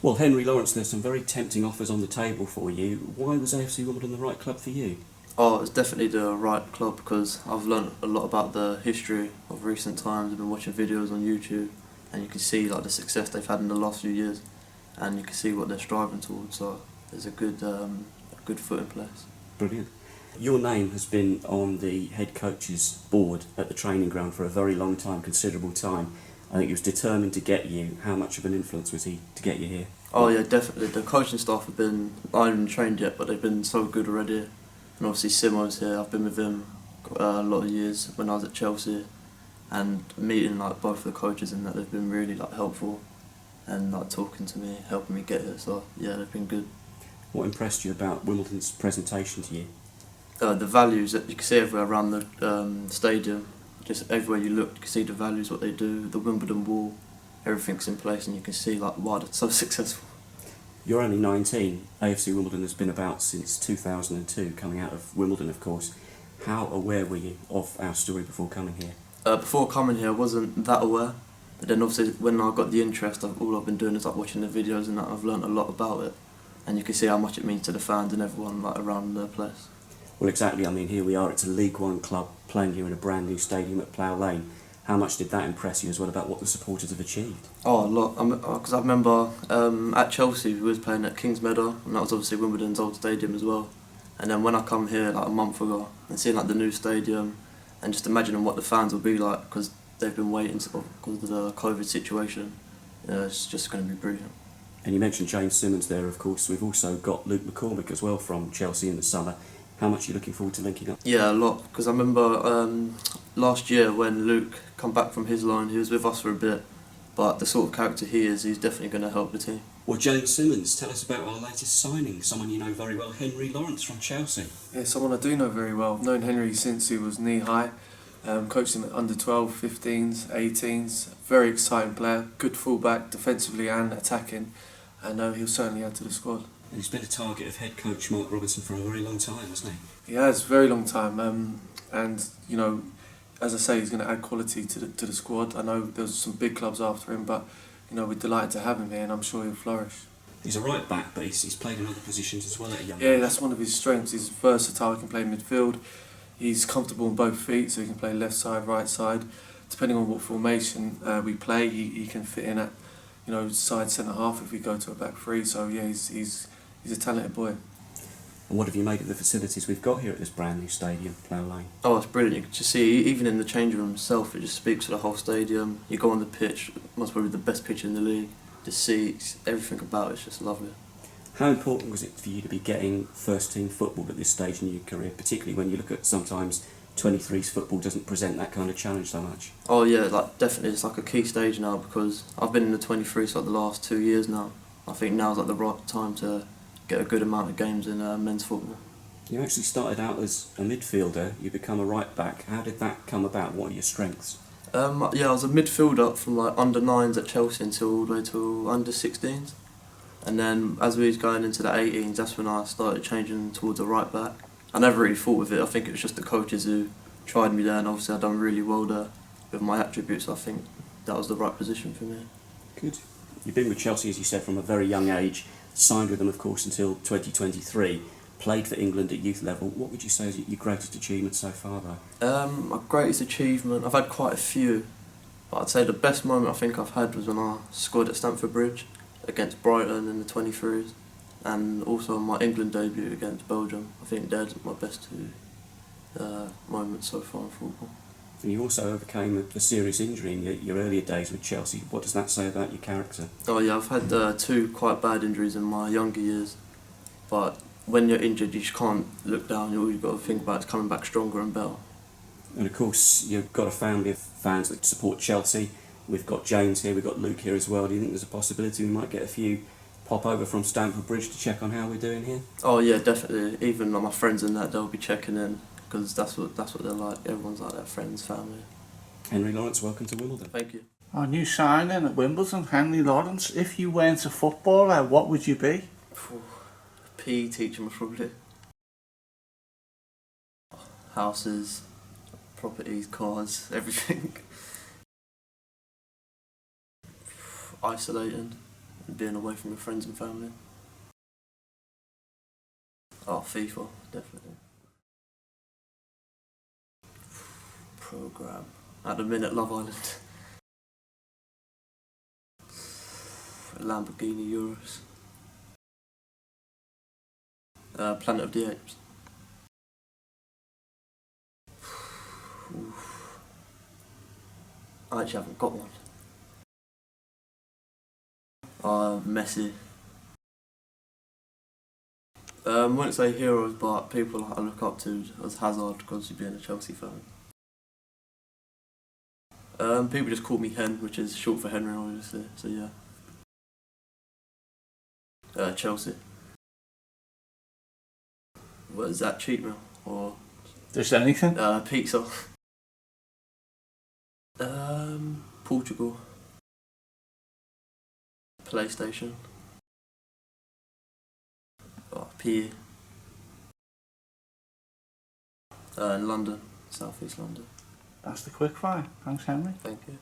Well, Henry Lawrence, there's some very tempting offers on the table for you. Why was AFC Wimbledon the right club for you? Oh, it's definitely the right club because I've learnt a lot about the history of recent times. I've been watching videos on YouTube, and you can see like the success they've had in the last few years, and you can see what they're striving towards. So there's a good foot in place. Brilliant. Your name has been on the head coach's board at the training ground for a very long time, considerable time. I think he was determined to get you. How much of an influence was he to get you here? Oh yeah, definitely. The coaching staff have been, I haven't trained yet, but they've been so good already. And obviously Simo's here. I've been with him a lot of years when I was at Chelsea, and meeting like both the coaches and that, they've been really like helpful and like talking to me, helping me get here. So yeah, they've been good. What impressed you about Wimbledon's presentation to you? The values that you can see everywhere around the stadium, just everywhere you look, you can see the values, what they do, the Wimbledon wall, everything's in place, and you can see like why they're so successful. You're only 19. AFC Wimbledon has been about since 2002, coming out of Wimbledon, of course. How aware were you of our story before coming here? Before coming here, I wasn't that aware, but then obviously when I got the interest, all I've been doing is like watching the videos, and that I've learnt a lot about it, and you can see how much it means to the fans and everyone like around the place. Well, exactly. I mean, here we are. It's a League One club playing here in a brand new stadium at Plough Lane. How much did that impress you as well about what the supporters have achieved? Oh, a lot. Because I remember at Chelsea we was playing at Kings Meadow, and that was obviously Wimbledon's old stadium as well. And then when I come here like a month ago and seeing like the new stadium, and just imagining what the fans will be like because they've been waiting because of the COVID situation, it's just going to be brilliant. And you mentioned James Simmons there, of course. We've also got Luke McCormick as well from Chelsea in the summer. How much are you looking forward to linking up? Yeah, a lot, because I remember last year when Luke come back from his loan, he was with us for a bit, but the sort of character he is, he's definitely going to help the team. Well, James Simmons, tell us about our latest signing, someone you know very well, Henry Lawrence from Chelsea. Yeah, someone I do know very well. I've known Henry since he was knee-high, coached him at under 12, 15s, 18s, very exciting player, good fullback, defensively and attacking, and he'll certainly add to the squad. And he's been a target of head coach Mark Robinson for a very long time, hasn't he? He has, very long time, and you know, as I say, he's going to add quality to the squad. I know there's some big clubs after him, but you know, we're delighted to have him here, and I'm sure he'll flourish. He's a right back, but he's played in other positions as well at a young age. Yeah, that's one of his strengths. He's versatile. He can play midfield. He's comfortable on both feet, so he can play left side, right side. Depending on what formation we play, he can fit in at, you know, side centre half if we go to a back three. So yeah, he's a talented boy. And what have you made of the facilities we've got here at this brand new stadium, Plough Lane? Oh, it's brilliant. You can just see, even in the changing room itself, it just speaks to the whole stadium. You go on the pitch, most probably the best pitch in the league. The seats, everything about it's just lovely. How important was it for you to be getting first team football at this stage in your career, particularly when you look at sometimes 23s football doesn't present that kind of challenge so much? Oh yeah, like definitely it's like a key stage now because I've been in the 23s like the last 2 years now. I think now's like the right time to get a good amount of games in men's football. You actually started out as a midfielder, you become a right back. How did that come about? What are your strengths? Yeah, I was a midfielder from like under 9s at Chelsea until all the way to under 16s. And then as we was going into the 18s, that's when I started changing towards a right back. I never really thought of it. I think it was just the coaches who tried me there, and obviously I've done really well there with my attributes. I think that was the right position for me. Good. You've been with Chelsea, as you said, from a very young age, signed with them, of course, until 2023, played for England at youth level. What would you say is your greatest achievement so far, though? My greatest achievement, I've had quite a few, but I'd say the best moment I think I've had was when I scored at Stamford Bridge against Brighton in the 23s, and also my England debut against Belgium. I think they're my best two moments so far in football. And you also overcame a serious injury in your earlier days with Chelsea. What does that say about your character? Oh yeah, I've had two quite bad injuries in my younger years, but when you're injured you just can't look down. All you've got to think about is coming back stronger and better. And of course you've got a family of fans that support Chelsea. We've got James here, we've got Luke here as well. Do you think there's a possibility we might get a few pop over from Stamford Bridge to check on how we're doing here? Oh yeah, definitely. Even my friends and that, they'll be checking in because that's what they're like. Everyone's like their friends, family. Henry Lawrence, welcome to Wimbledon. Thank you. Our new signing at Wimbledon, Henry Lawrence. If you weren't a footballer, what would you be? PE teacher, most probably. Houses, properties, cars, everything. Isolating, and being away from your friends and family. Oh, FIFA, definitely. Programme. At the minute, Love Island. Lamborghini Euros. Planet of the Apes. I actually haven't got one. Messi. Wouldn't say heroes, but people I look up to as Hazard because he's being a Chelsea fan. People just call me Hen, which is short for Henry, obviously. So yeah. Chelsea. What is that, cheat meal or Just anything? pizza? Portugal. PlayStation. PE. London, South East London. That's the quick fire. Thanks, Henry. Thank you.